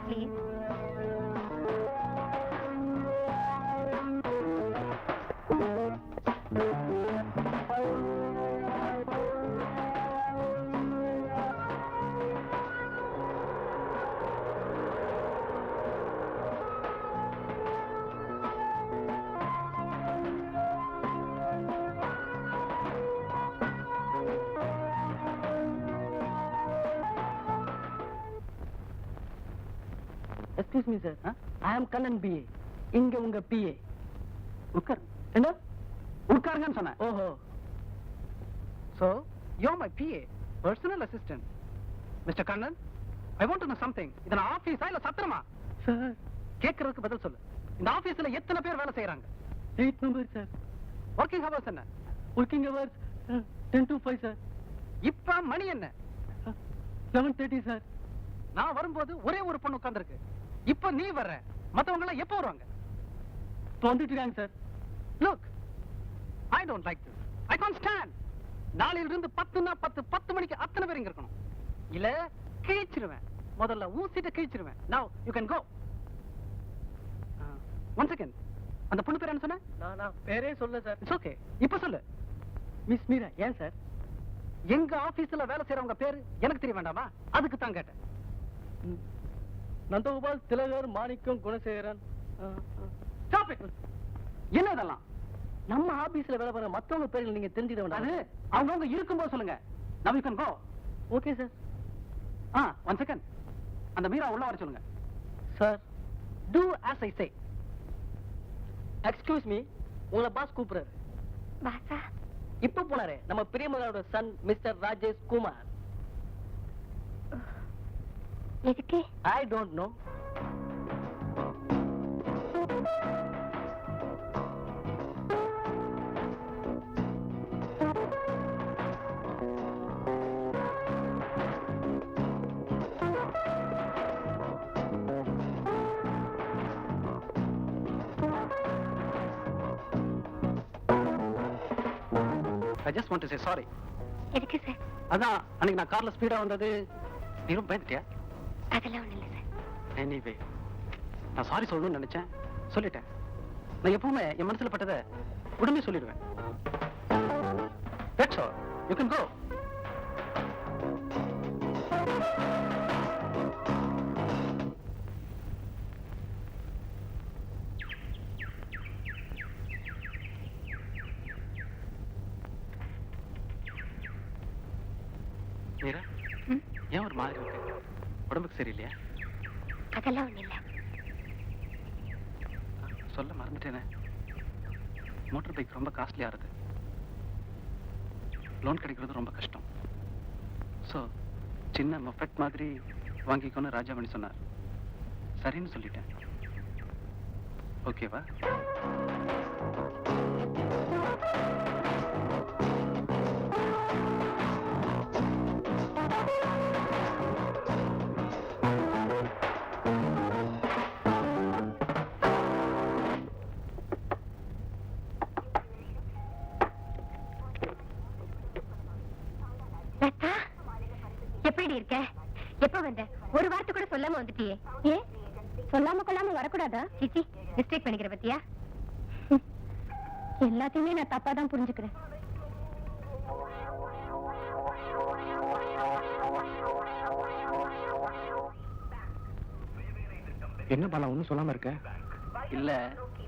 Please. Excuse me sir, I am Kannan PA. இங்க உங்க பிஏ. உட்கார். என்ன உட்காருங்கன்னு சொன்னேன். ஓஹோ. So, you're my PA, personal assistant. Mr. Kannan, I want to know something. இது நான் ஆபீஸா இல்ல சத்திரமா? சார், கேக்குறதுக்கு பதில் சொல்லு. இந்த ஆபீஸ்ல எத்தனை பேர் வேலை செய்யறாங்க? 8 நம்பர் சார். ஒர்க்கிங் ஹவர்ஸ் என்ன? Working hours 10 to 5 sir. இப்ப மணி என்ன? 11:30 சார். நான் வரும்போது ஒரே ஒரு பொண்ணு உட்கார்ந்திருக்கு. இப்ப நீ வர்ற. மத்தவங்க எல்லாம் எப்போ வருவாங்க? வந்துட்டு இருக்காங்க sir. Look, I don't like this. I can't stand. நாளையில இருந்து 10னா 10 மணிக்கு அத்தனை பேர் இங்க இருக்கணும். இல்ல கிழிச்சிருவேன். முதல்ல ஊசிட்ட கிழிச்சிருவேன். Now you can go. One second. அந்த பொண்ணு பேர் என்ன சொன்ன? நான் பேரே சொல்ல சார். It's okay. இப்ப சொல்லு. மிஸ் மீரா. ஏன் சார்? எங்க ஆபீஸ்ல வேலை செய்யறவங்க பேரு எனக்கு தெரிய வேண்டாமா? அதுக்கு தான் கேட்டேன். நந்தகோபால், திலகர், மாணிக்கம், குணசேகரன். Stop it. என்ன இதெல்லாம்? நம்ம ஆபீஸ்ல வேலை பார்க்குற மத்தவங்க பேர்கள் நீங்க தெரிஞ்சுக்க அது வேண்டாம். அவங்க இருக்கும்போது சொல்லுங்க. Now you can go. Okay sir. One second. அந்த மீரா உள்ள வர சொல்லுங்க. Sir, Do as I say. Excuse me, உங்களை பாஸ் கூப்பிடுறாரு. பாசா, இப்ப போனாரே நம்ம பிரியமதாவோட சன் மிஸ்டர் ராஜேஷ் குமார். எதுக்கு? I don't know. I just want to say sorry. எதுக்கு சார்? அதான் அன்னைக்கு நான் கார்ல ஸ்பீடா வந்தது நீ ரொம்ப பயந்துட்டியா? அதெல்லாம் ஒண்ணும் இல்லை சார். எனிவே நான் சாரி சொல்லணும்னு நினைச்சேன், சொல்லிட்டேன். நான் எப்பவுமே என் மனசுல பட்டதை உடனே சொல்லிடுவேன். That's all. You can go. Meera, ஏன் ஒரு மாதிரி இருக்கு? உடம்புக்கு சரியில்லையா? அதெல்லாம் ஒண்ணும் இல்லை. சொல்ல மறந்துட்டேனே. மோட்டார் பைக் ரொம்ப காஸ்ட்லி ஆகுது. லோன் கிடைக்கிறது ரொம்ப கஷ்டம். ஸோ சின்ன மொஃபெட் மாதிரி வாங்கிக்கோன்னு ராஜாமணி சொன்னார். சரின்னு சொல்லிட்டேன். ஓகேவா? லதா, எப்படி இருக்க? எப்ப வந்த? ஒரு வார்த்தை கூட சொல்லாம வந்துட்டியே. ஏன் சொல்லாம கொள்ளாம வரக்கூடாதா? சிச்சி, மிஸ்டேக் பண்ணிக்கிற பத்தியா? எல்லாத்தையுமே நான் தப்பா தான் புரிஞ்சுக்கிறேன். என்ன பாலா ஒன்னும் சொல்லாம இருக்க? இல்ல,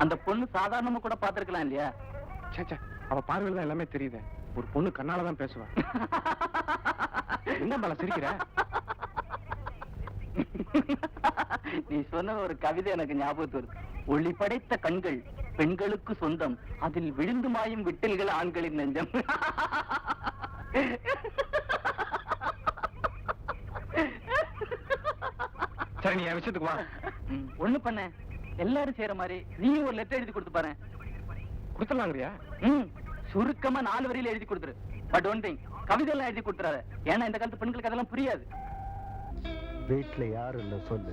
அந்த பொண்ணு சாதாரணமா கூட பாத்துருக்கலாம் இல்லையா? சேச்சா, அவ பார்வையில தான் எல்லாமே தெரியுது. ஒரு பொண்ணு கண்ணால தான் பேசுவா. என்ன பாலா சிரிக்கிற? நீ சொன்ன ஒரு கவிதை எனக்கு ஞாபகத்து வருது. ஒளி படைத்த கண்கள் பெண்களுக்கு சொந்தம், அதில் விழுந்து மாயும் விட்டல்கள் ஆண்களின் நெஞ்சம். சரி, நீ என் விஷயத்துக்கு வா. ஒண்ணு பண்ண, எல்லாரும் செய்யற மாதிரி நீயும் ஒரு லெட்டர் எழுதி கொடுத்து பாரு. கொடுத்துடலாங்கிறியா? சுருக்கமா 4 வரியில எழுதி கொடுத்துரு. பட் ஒன் திங், கவிதை எல்லாம் எழுதி கொடுத்துறாரு. ஏன்னா இந்த காலத்து பெண்களுக்கு அதெல்லாம் புரியாது. வீட்டுல யாரும் இல்ல சொல்லு.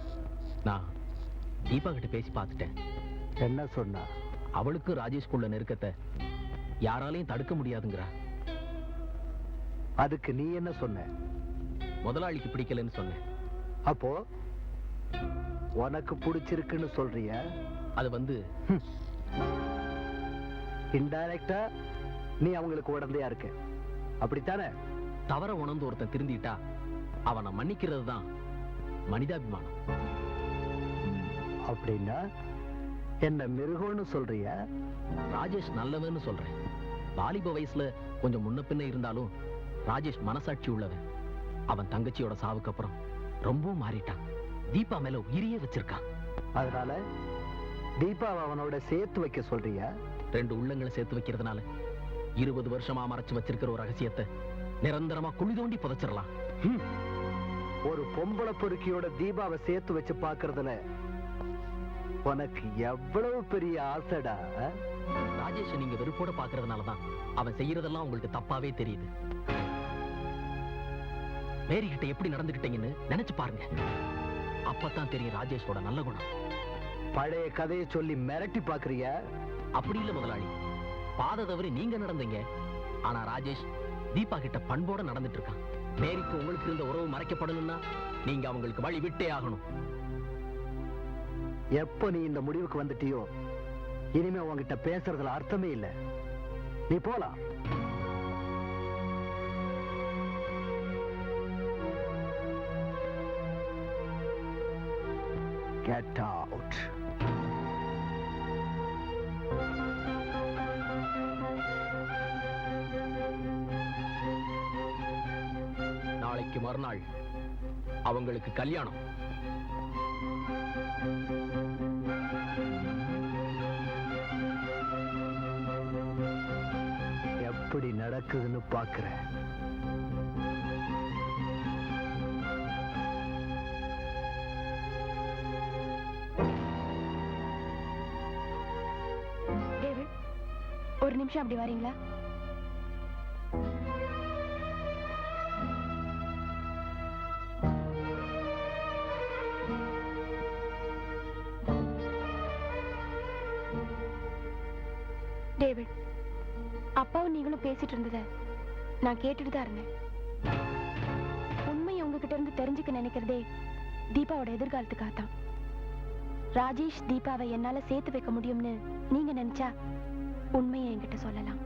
நான் தீபா கிட்ட பேசி பார்த்துட்டேன். என்ன சொன்னா? அவளுக்கு ராஜேஷ்குள்ள நெருக்கத்தை யாராலையும் தடுக்க முடியாதுங்கிறா. அதுக்கு நீ என்ன சொன்ன? முதலாளிக்கு பிடிக்கலன்னு சொன்னேன். அப்போ உனக்கு பிடிச்சிருக்குன்னு சொல்றிய? அது வந்து இன்டைரக்டா நீ அவங்களுக்கு உடந்தையா இருக்க, அப்படித்தானே? தவற உணர்ந்து ஒருத்தன் திருந்திட்டா அவனை மன்னிக்கிறது தான் மனிதாபிமானம். அப்படின்னா என்ன மிருகம்னு சொல்றிய? ராஜேஷ் நல்லவன்னு சொல்றேன். வாலிப வயசுல கொஞ்சம் முன்ன பின்ன இருந்தாலும் ராஜேஷ் மனசாட்சி உள்ளவன். அவன் தங்கச்சியோட சாவுக்கு அப்புறம் ரொம்பவும் மாறிட்டான். தீபா மேல உயிரியே வச்சிருக்கான். அதனால தீபாவை அவனோட சேர்த்து வைக்க சொல்றிய? 2 உள்ளங்களை சேர்த்து வைக்கிறதுனால 20 வருஷமா மறைச்சு வச்சிருக்கிற ஒரு ரகசியத்தை நிரந்தரமா குழி தோண்டி புதைச்சிடலாம். ஒரு பொம்பளை பொறுக்கியோட தீபாவை சேர்த்து வச்சு பாக்குறதுல உனக்கு எவ்வளவு பெரிய ஆசைடா. ராஜேஷ் நீங்க வெறுப்போட பாக்குறதுனாலதான் அவன் செய்யறதெல்லாம் உங்களுக்கு தப்பாவே தெரியுது. மேரி கிட்ட எப்படி நடந்துகிட்டீங்கன்னு நினைச்சு பாருங்க. அப்பதான் தெரியும் ராஜேஷோட நல்ல குணம். பழைய கதையை சொல்லி மிரட்டி பாக்குறிய? அப்படி இல்ல முதலாளி, பாதை தவறி நீங்க நடந்தீங்க. ஆனா ராஜேஷ் தீபா கிட்ட பண்போட நடந்துட்டு இருக்கான். மேரிக்கு உங்களுக்கு இருந்த உறவு மறைக்கப்படணும்னா நீங்க அவங்களுக்கு வழி விட்டே ஆகணும். எப்ப நீ இந்த முடிவுக்கு வந்துட்டியோ இனிமே உன்கிட்ட பேசுறதுல அர்த்தமே இல்லை. நீ போலாம். Get out. நாளைக்கு மறுநாள் அவங்களுக்கு கல்யாணம். எப்படி நடக்குதுன்னு பாக்குறேன். டேவிட், ஒரு நிமிஷம் அப்படி வரீங்களா? டேவிட், அப்பாவும் நீங்களும் பேசிட்டு இருந்தத நான் கேட்டுட்டு தான் இருந்தேன். உண்மையை உங்ககிட்ட இருந்து தெரிஞ்சுக்க நினைக்கிறதே தீபாவோட எதிர்காலத்துக்காகத்தான். ராஜேஷ் தீபாவை என்னால சேர்த்து வைக்க முடியும்னு நீங்க நினைச்சா உண்மையை என்கிட்ட சொல்லலாம்.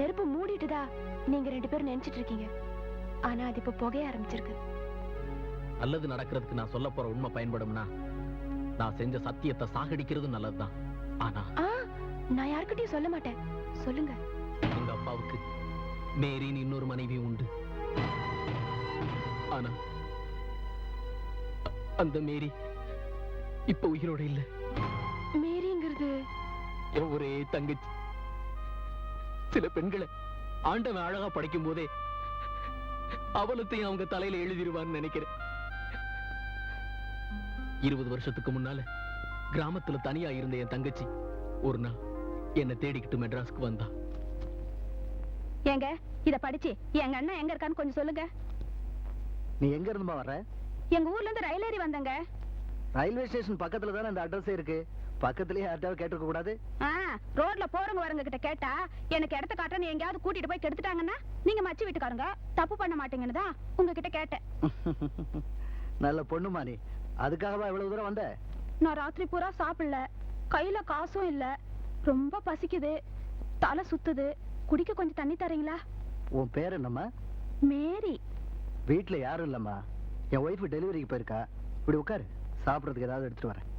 நெருப்பு மூடிட்டுதா நீங்க 2 பேரும் நினைச்சிட்டு இருக்கீங்க. ஆனா அது இப்ப புகைய ஆரம்பிச்சிருக்கு. நல்லது நடக்கிறதுக்கு நான் சொல்ல போற உண்மை பயன்படும்னா நான் செஞ்ச சத்தியத்தை சாகடிக்கிறது நல்லதுதான். ஆனா நான் யார்கிட்டயும் சொல்ல மாட்டேன். சொல்லுங்க. எங்க அப்பாவுக்கு மேரின்னு இன்னொரு மனைவி உண்டு. ஆனா அந்த மேரி இப்ப உயிரோட இல்ல. மேரிங்கிறது என் ஒரே தங்கச்சி. சில பெண்களை ஆண்டவன் அழகா படைக்கும் போதே அவலத்தையும் அவங்க தலையில எழுதிருவான்னு நினைக்கிறேன். 20 வருஷத்துக்கு முன்னால கிராமத்துல தனியா இருந்த என் தங்கச்சி ஒரு நாள் என்ன தேடிக்கிட்டு மெட்ராஸ்க்கு வந்தா. ஏங்க இத படிச்சு எங்க அண்ணா எங்க இருக்கான்னு கொஞ்சம் சொல்லுங்க. நீ எங்க இருந்துமா வர்ற? எங்க ஊர்ல இருந்து ரயில் ஏறி வந்தங்க. ரயில்வே ஸ்டேஷன் பக்கத்துல தானே அந்த அட்ரஸ் இருக்கு. பக்கத்துலயே யார்ட்டாவது கேட்டுக்க கூடாது? ரோட்ல போறவங்க வரவங்க கிட்ட கேட்டா எனக்கு இடத்த காட்டுறேன்னு எங்கயாவது கூட்டிட்டு போய் கெடுத்துட்டாங்கன்னா நீங்க மச்சி வீட்டுக்காரங்க தப்பு பண்ண மாட்டீங்கன்னு தான் உங்ககிட்ட கேட்டேன். நல்ல பொண்ணுமா நீ. அதுக்காகவா இவ்வளவு தூரம் வந்த? நான் ராத்திரி பூரா சாப்பிடல, கையில காசும் இல்ல, ரொம்ப பசிக்குது, தலை சுத்துது, குடிக்க கொஞ்சம் தண்ணி தரீங்களா? உன் பேர் என்னம்மா? மேரி. வீட்டுல யாரும் இல்லம்மா. என் ஒய்ஃப் டெலிவரிக்கு போயிருக்கா. இப்படி உட்காரு, சாப்பிடறதுக்கு ஏதாவது எடுத்துட்டு வரேன்.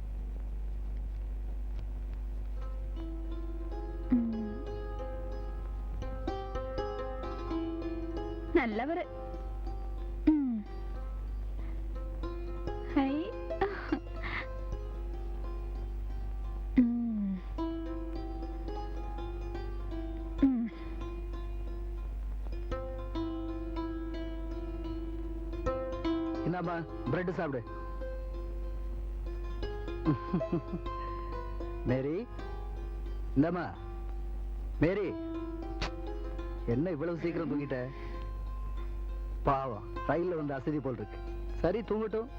நல்லவரு. என்னம்மா, பிரெட் சாப்பிடு. மேரி, இந்தம்மா. மேரி, என்ன இவ்வளவு சீக்கிரம் தூங்கிட்ட? பாவம், ரயில்ல வந்து அசதி போல் இருக்கு. சரி, தூங்கட்டும்.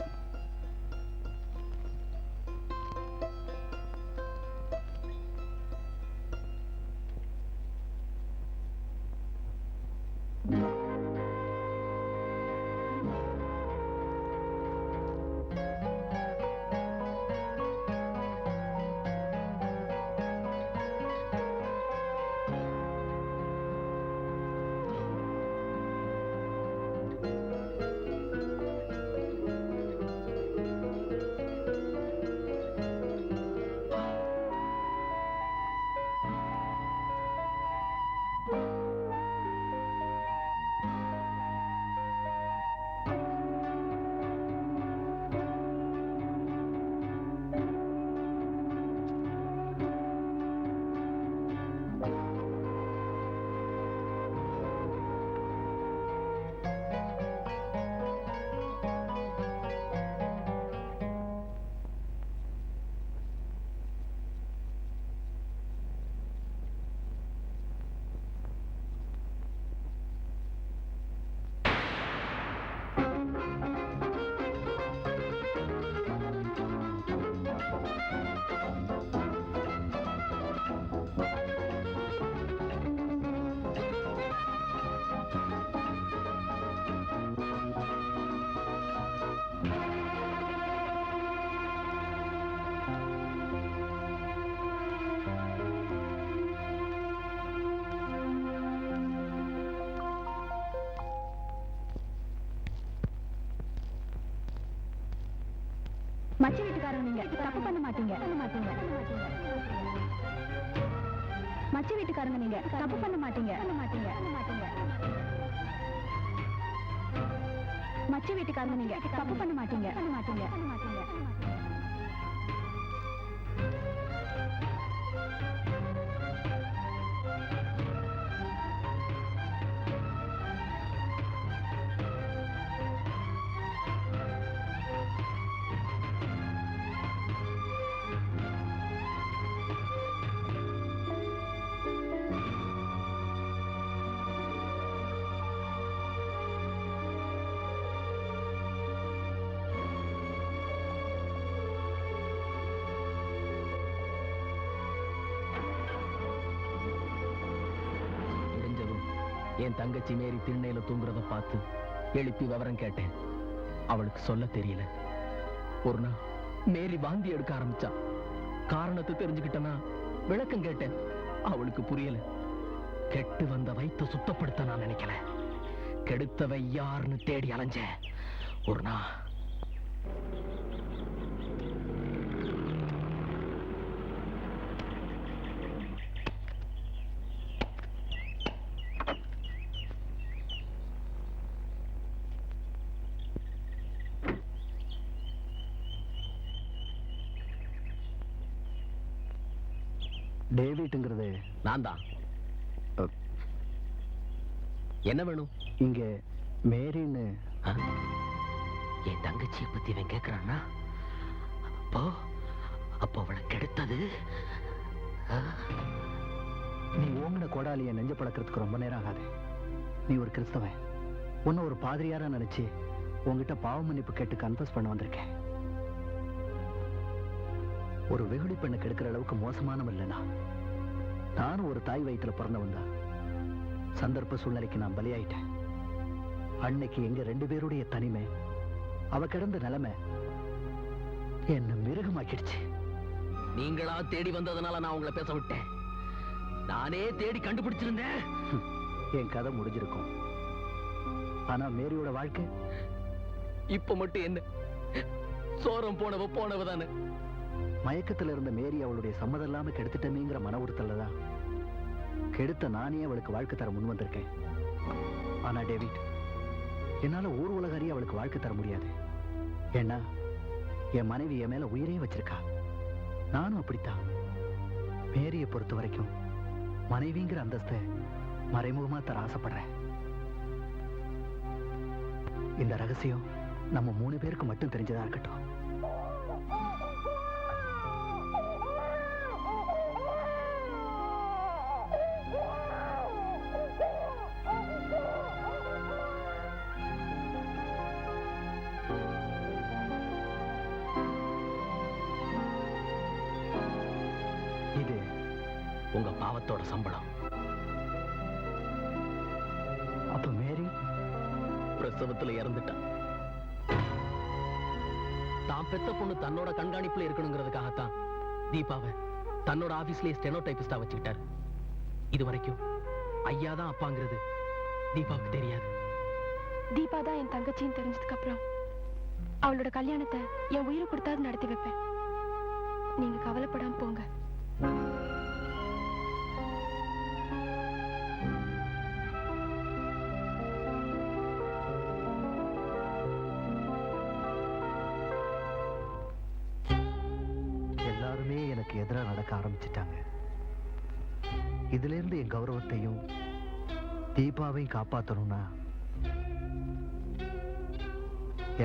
மச்சி வீட்டுக்காரங்க நீங்க தப்பு பண்ண மாட்டீங்க மச்சி வீட்டுக்காரங்க நீங்க தப்பு பண்ண மாட்டீங்க மச்சி வீட்டுக்காரங்க நீங்க தப்பு பண்ண மாட்டீங்க என் தங்கச்சி மேரி திண்ணையில தூங்குறத பார்த்து எழுப்பி விவரம் கேட்டேன். அவளுக்கு சொல்ல தெரியல. ஒரு நாள் மேரி வாந்தி எடுக்க ஆரம்பிச்சா. காரணத்தை தெரிஞ்சுக்கிட்டனா விளக்கம் கேட்டேன். அவளுக்கு புரியல. கெட்டு வந்த வயித்தை சுத்தப்படுத்த நான் நினைக்கல. கெடுத்தவை யாருன்னு தேடி அலைஞ்சேன். ஒரு நாள் டேவிட்ங்கிறது நான் தான். என்ன வேணும்? இங்க மேரின்னு என் தங்கச்சியை பத்தி இவன் கேட்கிறான்னா அப்போ அவளை கெடுத்தது நீ ஓங்கின கோடாலிய நெஞ்ச பழக்கிறதுக்கு ரொம்ப நேரம் ஆகாது. நீ ஒரு கிறிஸ்தவன். உன்னை ஒரு பாதிரியாரா நினைச்சு உங்ககிட்ட பாவ மன்னிப்பு கேட்டு கன்ஃபஸ் பண்ண வந்திருக்கேன். ஒரு வெகுளி பெண்ணை கெடுக்கிற அளவுக்கு மோசமானவன் இல்லைனா நானும் ஒரு தாய் வயிற்றுல பிறந்தவன் தான். சந்தர்ப்ப சூழ்நிலைக்கு நான் பலியாயிட்டேன். அன்னைக்கு எங்க 2 பேருடைய தனிமை, அவ கிடந்த நிலைமை என்ன மிருகமாக்கிடுச்சு. நீங்களா தேடி வந்ததுனால நான் உங்களை பேச விட்டேன். நானே தேடி கண்டுபிடிச்சிருந்தேன். என் கதை முடிஞ்சிருக்கும். ஆனா மேரியோட வாழ்க்கை இப்ப மட்டும் என்ன? சோரம் போனவ தானே. மயக்கத்துல இருந்த மேரி அவளுடைய சம்மதம் இல்லாம கெடுத்துட்டமேங்கிற மன உறுத்தல்ல தான் கெடுத்த நானே அவளுக்கு வாழ்க்கை தர முன் வந்திருக்கேன். ஆனா டேவிட், என்னால ஊர் உலக அறிய அவளுக்கு வாழ்க்கை தர முடியாது. ஏன்னா என் மனைவி என் மேல உயிரையே வச்சிருக்கா. நானும் அப்படித்தான். மேரியை பொறுத்த வரைக்கும் மனைவிங்கிற அந்தஸ்தை மறைமுகமா தர ஆசைப்படுறேன். இந்த ரகசியம் நம்ம 3 பேருக்கு மட்டும் தெரிஞ்சதா இருக்கட்டும். இது உங்க பாவத்தோட சம்பளம். அப்ப மேரி பிரசவத்துல இறந்துட்டான். தான் பெத்த பொண்ணு தன்னோட கண்காணிப்புல இருக்கணுங்கிறதுக்காகத்தான் தீபாவை தன்னோட ஆபீஸ்லயே ஸ்டெனோடைபிஸ்டா வச்சுக்கிட்டாரு. இது வரைக்கும் ஐயா தான் அப்பாங்கிறது தீபாவுக்கு தெரியாது. தீபா தான் என் தங்கச்சின்னு தெரிஞ்சதுக்கு அப்புறம் அவளோட கல்யாணத்தை என் உயிரை கொடுத்தாது நடத்தி வைப்பேன். நீங்க கவலைப்படாம போங்க. எல்லாருமே எனக்கு எதிராக நடக்க ஆரம்பிச்சிட்டாங்க. இதுல இருந்து என் கௌரவத்தையும் தீபாவையும் காப்பாத்தணும்னா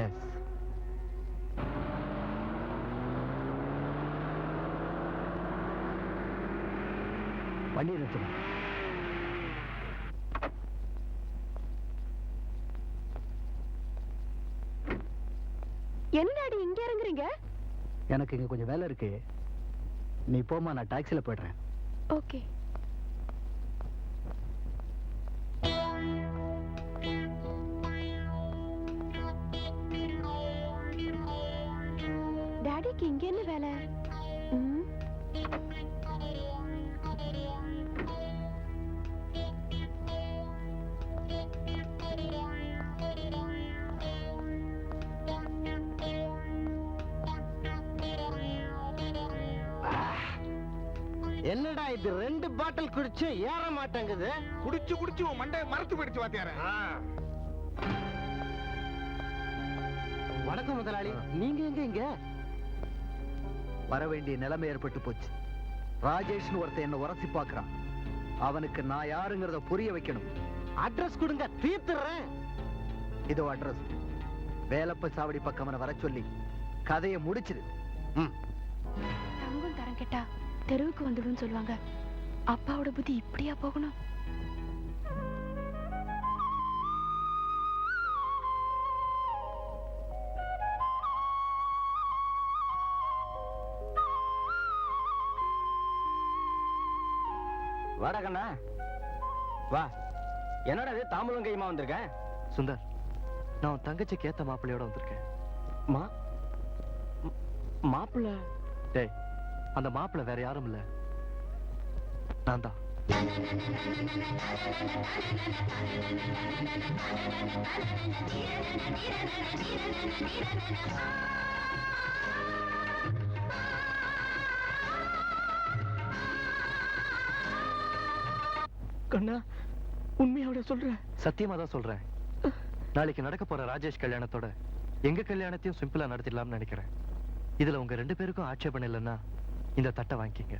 எஸ், வண்டி நிறுத்தணும். எனக்கு இங்க கொஞ்சம் வேலை இருக்கு, நீ போமா, நான் டாக்ஸில போயிடுறேன். ஓகே. டாடிக்கு இங்க என்ன வேலை? என்னடா இது 2 பாட்டில் குடிச்சு ஏற மாட்டேங்குது. குடிச்சு குடிச்சு உன் மண்டைய மரத்து போயிடுச்சு வாத்தியார. வணக்கம் முதலாளி, நீங்க எங்க இங்க? வர வேண்டிய நிலைமை ஏற்பட்டு போச்சு. ராஜேஷ்னு ஒருத்தன் என்ன உரசி பார்க்கறான். அவனுக்கு நான் யாருங்கிறத புரிய வைக்கணும். அட்ரஸ் கொடுங்க, தீர்த்துறேன். இதோ அட்ரஸ். வேலப்ப சாவடி பக்கம் அவனை வர சொல்லி கதையை முடிச்சிரு. தங்கம் தரம் கேட்டா தெருவுக்கு வந்துடும் சொல்லுவாங்க. அப்பாவோட புத்தி இப்படியா போகணும்? வாடா கண்ணா வா. என்னடா இது தாம்பூலம் கைமா வந்திருக்கேன்? சுந்தர், நான் தங்கச்சிக்கு ஏத்த மாப்பிள்ளையோட வந்திருக்கேன். மாப்பிள்ள? டேய், அந்த மாப்பிள்ளை வேற யாரும் இல்ல, நான் தான். கண்ணா, உண்மையோட சொல்றேன்? சத்தியமா தான் சொல்றேன். நாளைக்கு நடக்க போற ராஜேஷ் கல்யாணத்தோட எங்க கல்யாணத்தையும் சிம்பிளா நடத்திடலாம்னு நினைக்கிறேன். இதுல உங்க 2 பேருக்கும் ஆட்சேபம் இல்லைன்னா இந்த தட்டை வாங்கிக்கங்க.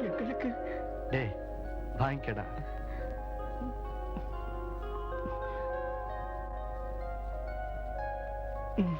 எங்களுக்கு டேய், வாங்கிக்கடா. ம்.